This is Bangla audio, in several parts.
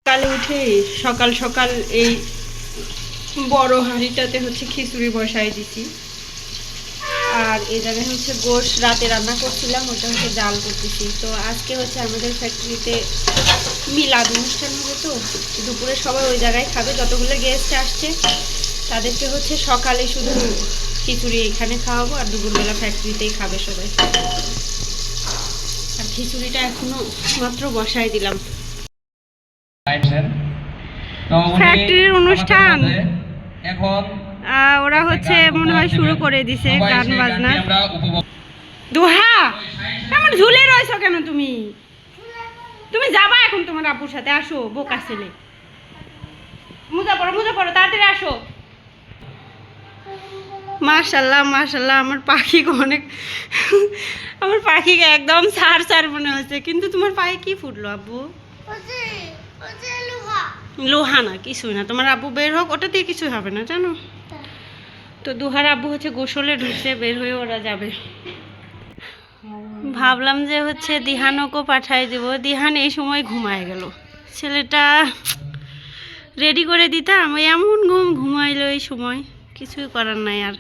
সকালে উঠে সকাল সকাল এই বড় হাঁড়িটাতে হচ্ছে খিচুড়ি বসাই দিছি। আর এই জায়গায় হচ্ছে গোশ রাতে রান্না করছিলাম, ওটা হচ্ছে ডাল করতেছি। তো আজকে হচ্ছে আমাদের ফ্যাক্টরিতে মিলাদ অনুষ্ঠান হবে, তো দুপুরে সবাই ওই জায়গায় খাবে। যতগুলো গেস্ট আসছে তাদেরকে হচ্ছে সকালে শুধু খিচুড়ি এখানে খাওয়াবো, আর দুপুরবেলা ফ্যাক্টরিতেই খাবে সবাই। আর খিচুড়িটা এখনো মাত্র বসাই দিলাম। ফ্যাক্টরির অনুষ্ঠান এখন ওরা হচ্ছে মনে হয় শুরু করে দিছে গান বাজনা। দোহা কেমন ঝুলে রয়েছো কেন তুমি? তুমি যাবা এখন তোমার আব্বুর সাথে, আসো বোকা ছেলে। মোজা পড়ো তাড়াতাড়ি আসো। মাশাল্লাহ মাশাল্লাহ, আমার পাখিকে অনেক, আমার পাখিকে একদম সার মনে হচ্ছে। কিন্তু তোমার পায়ে কি ফুটলো আব্বু? লোহা না, কিছুই না। তোমার আব্বু বের হোক, ওটা দিয়ে কিছুই হবে না জানো তো। দুহার আব্বু হচ্ছে গোসলে ঢুকছে, বের হয়ে ওরা যাবে। ভাবলাম যে হচ্ছে দিহানকে পাঠাই দেবো, দিহান এই সময় ঘুমায় গেল। ছেলেটা রেডি করে দিতাম, এমন ঘুমাইলো এই সময়, কিছুই করার নাই। আর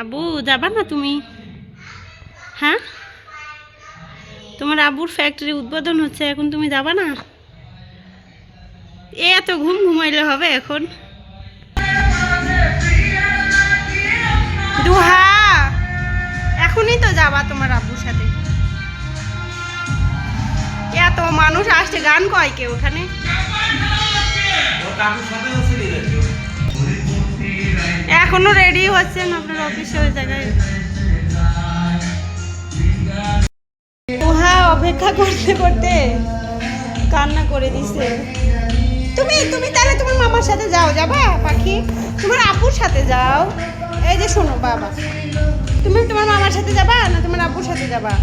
আব্বু যাবা না তুমি? হ্যাঁ, তোমার আব্বুর ফ্যাক্টরি উদ্বোধন হচ্ছে, এখন তুমি যাবা না? এত ঘুমাইলে হবে এখন? দুহা এখনই তো যাবা তোমার আব্বুর সাথে? এত মানুষ আসছে, গান কয় কে ওখানে? এখনো রেডি হচ্ছেন আপনার অফিসে ওই জায়গায়? দুহা অপেক্ষা করতে করতে কান্না করে দিছে। তুমি তাহলে তোমার মামার সাথে যাবা পাখি? তোমার আব্বুর সাথে যাও। এই যে শোনো বাবা, তুমি তোমার মামার সাথে যাবা না তোমার আব্বুর সাথে যাবা?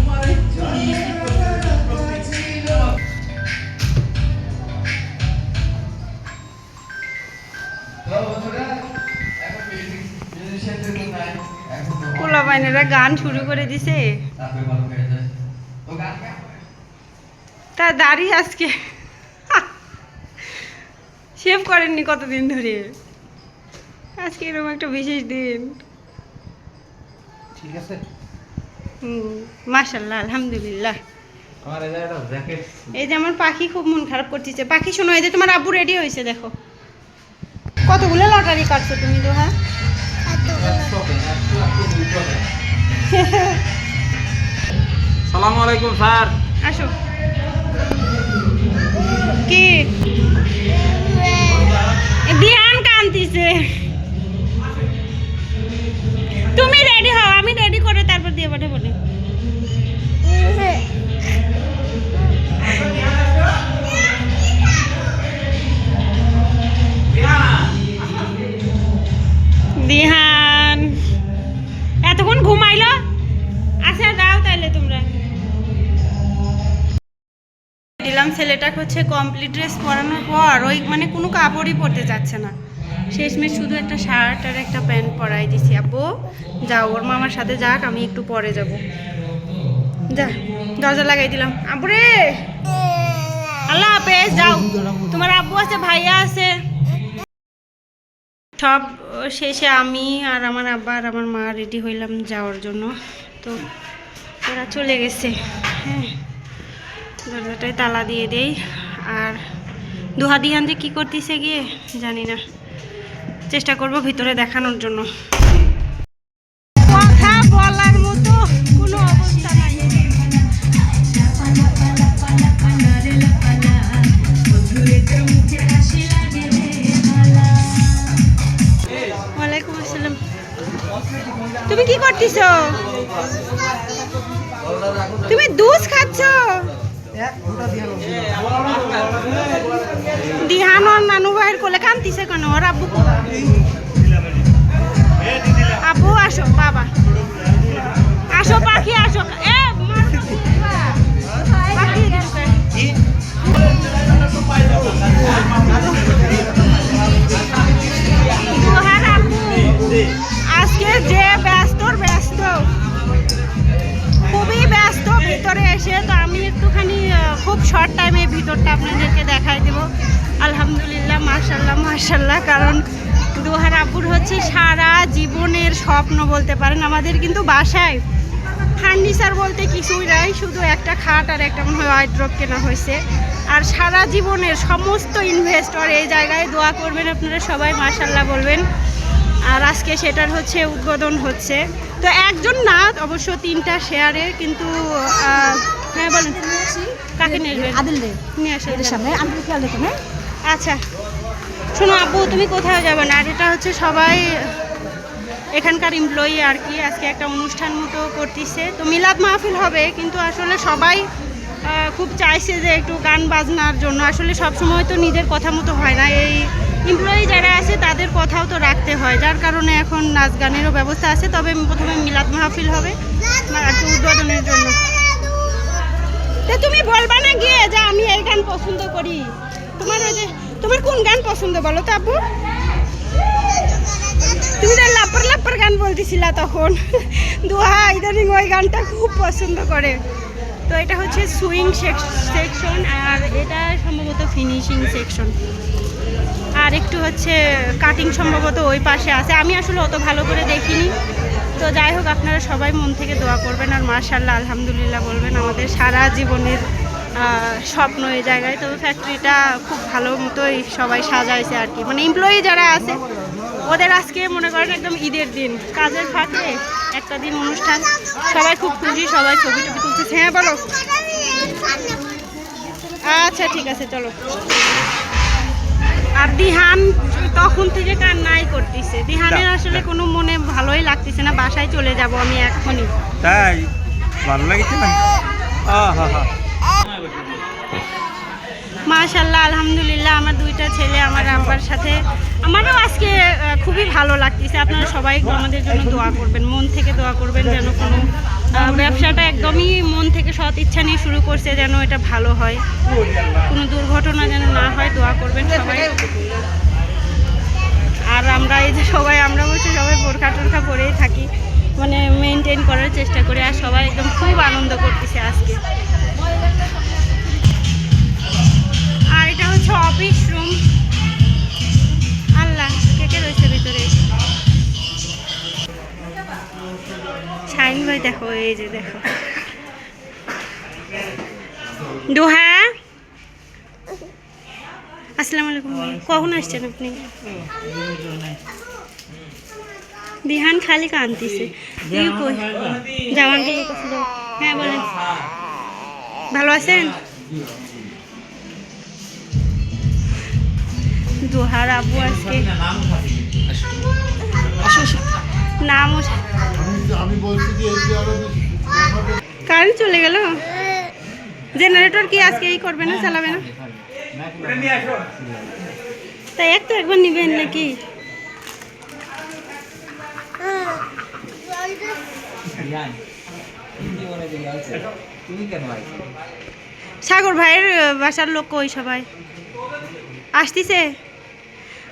পোলাপাইনেরা গান শুরু করে দিছে। তা দাড়ি আজকে শেভ করেননি কতদিন ধরে, আজকে এরকম একটা বিশেষ দিন। ঠিক আছে, মাশাআল্লাহ আলহামদুলিল্লাহ। এই যে আমার পাখি খুব মন খারাপ করতেছে। পাখি শোনো, এই যে তোমার আব্বু রেডি হয়েছে, দেখো কতগুলো লটারি কাটছো তুমি দোহা। সালামু আলাইকুম স্যার। আসো। কি দিহান কান্দিছে? তুমি রেডি হও, আমি রেডি করে তারপর দিয়ে পাঠাবো। দিহান এতক্ষণ ঘুমাইলো। আচ্ছা যাও তাইলে তোমরা। দিলাম ছেলেটাকে হচ্ছে কমপ্লিট ড্রেস পরানোর পর ওই মানে কোনো কাপড়ই পরতে যাচ্ছে না। শেষমেশ শুধু একটা শার্ট আর একটা প্যান্ট পরাই দিছি। আব্বু যাও, ওর মামার সাথে যাক, আমি একটু পরে যাব। যা, দরজা লাগাই দিলাম। আব্বু রে, আল্লাহ হাফেজ, যাও। তোমার আব্বু আছে, ভাইয়া আছে। সব শেষে আমি আর আমার আব্বা আর আমার মা রেডি হইলাম যাওয়ার জন্য। তো ওরা চলে গেছে। হ্যাঁ, দরজাটায় তালা দিয়ে দেই। আর দুহা দিহান যে কী করতেছে গিয়ে জানি না, চেষ্টা করব ভিতরে দেখানোর জন্য। কথা বলার মতো কোনো অবস্থা নাই। ওয়ালাইকুম আসসালাম। তুমি কি করতেছ? তুমি দুধ খাচ্ছ? দিহান ওর নানু ভাইয়ের কোলে কান্দিছে কেন? ওর আব্বু, আব্বু আসো, বাবা আসো, পাখি আসো। আজকে যে ব্যস্ত খুবই ব্যস্ত ভিতরে এসে, তো আমি একটুখানি খুব শর্ট টাইমে ভিতরটা আপনাদেরকে দেখাই দেবো। আলহামদুলিল্লাহ, মাশাল্লাহ মাশাল্লাহ। কারণ দোহার আব্বুর হচ্ছে সারা জীবনের স্বপ্ন বলতে পারেন। আমাদের কিন্তু বাসায় ফার্নিচার বলতে কিছুই নাই, শুধু একটা খাট আর একটা মনে হয় ওয়ার্ড্রপ কেনা হয়েছে। আর সারা জীবনের সমস্ত ইনভেস্টর এই জায়গায় দোয়া করবেন আপনারা সবাই, মাশাল্লাহ বলবেন। আর আজকে সেটার হচ্ছে উদ্বোধন হচ্ছে। তো একজন না, অবশ্য 3টা শেয়ারে, কিন্তু হ্যাঁ বলেন কাকে নেবেন? নিয়ে আসে সামনে, আচ্ছা শোনো আব্বু, তুমি কোথাও যাবে না। আর এটা হচ্ছে সবাই এখানকার এমপ্লয়ি আর কি, আজকে একটা অনুষ্ঠান মতো করতেছে। তো মিলাদ মাহফিল হবে, কিন্তু আসলে সবাই খুব চাইছে যে একটু গান বাজনার জন্য। আসলে সবসময় তো নিজের কথা মতো হয় না, এই এমপ্লয়ি যারা আছে তাদের কথাও তো রাখতে হয়, যার কারণে এখন নাচ গানেরও ব্যবস্থা আছে। তবে প্রথমে মিলাদ মাহফিল হবে একটু উদ্বোধনের জন্য। তো তুমি বলবা না গিয়ে যে আমি এই গান পছন্দ করি? তোমার ওই যে তোমার কোন গান পছন্দ বলো তো আব্বু? তুমি তো লাপ্পার লাপ্পার গান বলতেছিলা তখন। দোহা ইদানিং ওই গানটা খুব পছন্দ করে। তো এটা হচ্ছে সুইং সেকশন, আর এটা সম্ভবত ফিনিশিং সেকশন, আর একটু হচ্ছে কাটিং সম্ভবত ওই পাশে আছে। আমি আসলে অত ভালো করে দেখিনি। তো যাই হোক, আপনারা সবাই মন থেকে দোয়া করবেন আর মাশাআল্লাহ আলহামদুলিল্লাহ বলবেন। আমাদের সারা জীবনের স্বপ্ন এই জায়গায়। তবে ফ্যাক্টরিটা খুব ভালো মতোই সবাই সাজাইছে আর কি, মানে এমপ্লয়ি যারা আছে ওদের আজকে মনে করেন একদম ঈদের দিন, কাজের ফাঁকে একটা দিন অনুষ্ঠান, সবাই খুব খুশি, সবাই ছবি টবি তুলতেছে। হ্যাঁ বলো। আচ্ছা ঠিক আছে চলো। আর দিহান তখন থেকে কান্নাই করতেছে। দিহানের আসলে কোনো মনে ভালোই লাগতেছে না, বাসায় চলে যাব আমি এখনই। তাই ভালো লাগছে না? মাশাআল্লাহ আলহামদুলিল্লাহ, আমার 2টা ছেলে আমার আব্বার সাথে আমারও আজকে খুবই ভালো লাগতেছে। আপনারা সবাই আমাদের জন্য দোয়া করবেন, মন থেকে দোয়া করবেন, যেন কোনো ব্যবসাটা একদমই মন থেকে সৎ ইচ্ছা নিয়ে শুরু করছে, যেন এটা ভালো হয়, কোনো দুর্ঘটনা যেন না হয়, দোয়া করবেন সবাই। আর আমরা এই যে সবাই, আমরা বলছি সবাই বোরখা টোরখা পরেই থাকি, মানে মেনটেন করার চেষ্টা করি। আর সবাই একদম খুব আনন্দ করতেছে আজকে। আর এটা হচ্ছে অফিস রুম। আল্লাহ কে কে রয়েছে ভিতরে? শাইন ভাই দেখো, এই যে দেখো দোহা। আসসালামু আলাইকুম, কখন আসছেন আপনি? দিহান খালি কাঁদতেছে। যাও আঙ্কেলের কাছে যাও। হ্যাঁ বলেন, ভালো আছেন? দোহার আব্বু আজকে নাম কারেন্ট চলে গেল। জেনারেটর কি আজকে এই করবে না, চালাবে না? তাই একবার নিবেন নাকি? সাগর ভাইয়ের বাসার লোক কই সবাই আসতেছে?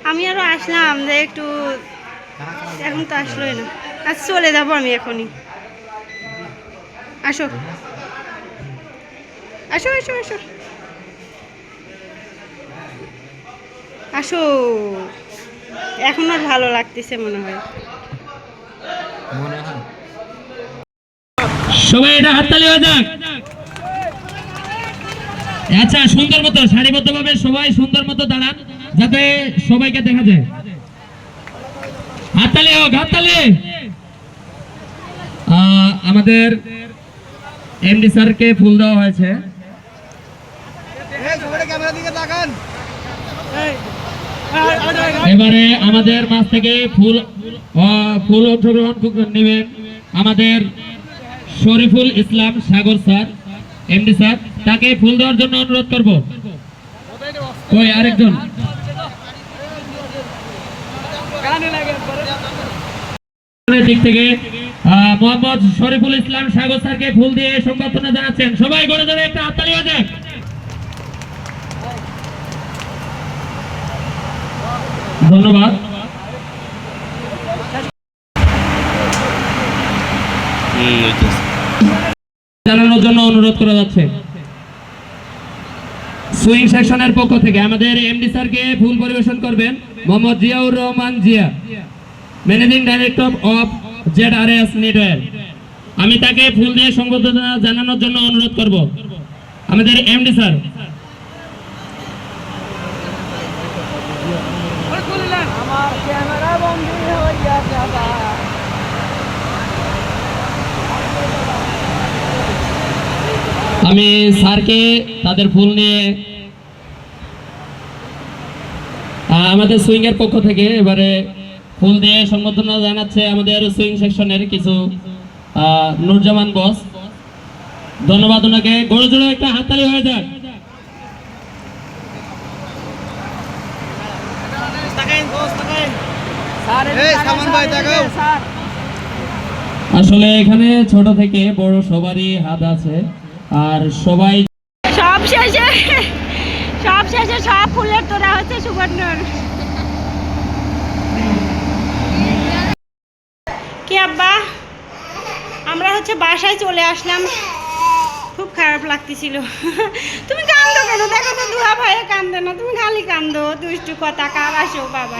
আমি আরো আসলাম যে একটু, এখন তো আসলোই না। আজ চলে যাব আমি এখনই। আসো আসো আসো আসো আসো। এখন আর ভালো লাগতেছে মনে হয়। সবাই এটা হাততালি হয়ে যাক। আচ্ছা, সুন্দর মতো সারিবদ্ধভাবে সবাই সুন্দর মতো দাঁড়ান, যাতে সবাইকে দেখা যায়। হাততালি হোক, হাততালি। আমাদের এমডি স্যারকে ফুল দেওয়া হয়েছে। এবারে আমাদের মাঝ থেকে ফুল অংশগ্রহণ নেবেন আমাদের শরীফুল ইসলাম সাগর স্যার, এমডি স্যার। তাকে ফুল দেওয়ার জন্য অনুরোধ করব। ওই আরেকজন দিক থেকে মোহাম্মদ শরীফুল ইসলাম সাগর স্যারকে ফুল দিয়ে সংবর্ধনা জানাচ্ছেন। সবাই গড়ে ধরে একটা হাততালি হয়ে যাক। ধন্যবাদ। জানানোর জন্য অনুরোধ করা যাচ্ছে। সুইং সেকশনের পক্ষ থেকে আমাদের এমডি স্যারকে ফুল পরিবেশন করবেন Mohammad Ziaur Rahman Zia, managing director of ZRS network. আমি তাকে ফুল দিয়ে সংবর্ধনা জানানোর জন্য অনুরোধ করব। আমাদের এমডি স্যার। আমি স্যারকে তাদের ফুল নিয়ে আমাদের সুইং এর পক্ষ থেকে এবারে ফুল দিয়ে সংবর্ধনা জানাচ্ছে আমাদের সুইং সেকশনের কিছু নুরজামান বস। ধন্যবাদ ওনাকে। গড়ে জোড়ে একটা হাততালি হয়ে যাক। আসলে এখানে ছোট থেকে বড় সবারই হাত আছে, আর সবাই সব শেষে সব ফুলের তোরা হচ্ছে সুবর্ণর। কি আব্বা, আমরা হচ্ছে বাসায় চলে আসলাম, খুব খারাপ লাগতেছিল। তুমি কান্দো কেন? দেখো তো দুয়া ভাইয়া কান্দে না, তুমি খালি কান্দো, দুষ্টু কথা কার আসো বাবা।